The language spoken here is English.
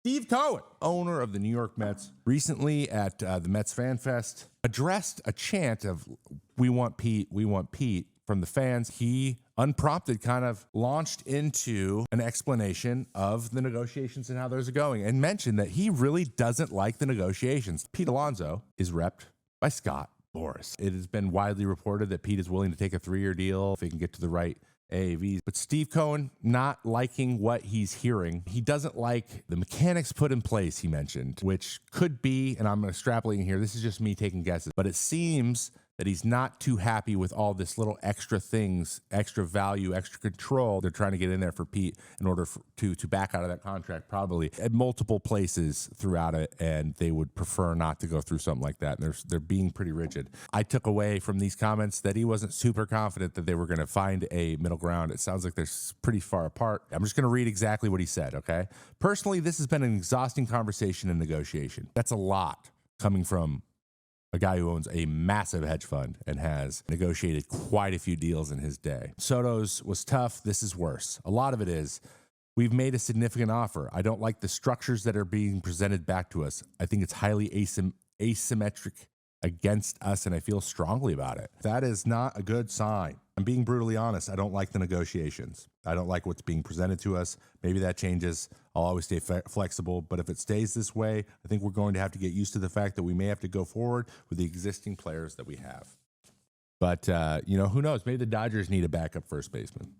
Steve Cohen, owner of the New York Mets, recently at the Mets Fan Fest, addressed a chant of "We want Pete, we want Pete" from the fans. He, unprompted, kind of launched into an explanation of the negotiations and how those are going, and mentioned that he really doesn't like the negotiations. Pete Alonso is repped by Scott Boras. It has been widely reported that Pete is willing to take a 3-year deal if he can get to the right AAVs. But Steve Cohen not liking what he's hearing. He doesn't like the mechanics put in place, he mentioned, which could be, and I'm extrapolating here, this is just me taking guesses, but it seems that he's not too happy with all this little extra things, extra value, extra control they're trying to get in there for Pete in order to back out of that contract, probably at multiple places throughout it, and they would prefer not to go through something like that, and they're being pretty rigid. I took away from these comments that he wasn't super confident that they were going to find a middle ground. It sounds like they're pretty far apart. I'm just going to read exactly what he said, okay? Personally, this has been an exhausting conversation and negotiation. That's a lot coming from a guy who owns a massive hedge fund and has negotiated quite a few deals in his day. Soto's was tough. This is worse. A lot of it is, we've made a significant offer. I don't like the structures that are being presented back to us. I think it's highly asymmetric against us, and I feel strongly about it. That is not a good sign. I'm being brutally honest. I don't like the negotiations. I don't like what's being presented to us. Maybe that changes. I'll always stay flexible, but if it stays this way, I think we're going to have to get used to the fact that we may have to go forward with the existing players that we have. But, who knows? Maybe the Dodgers need a backup first baseman.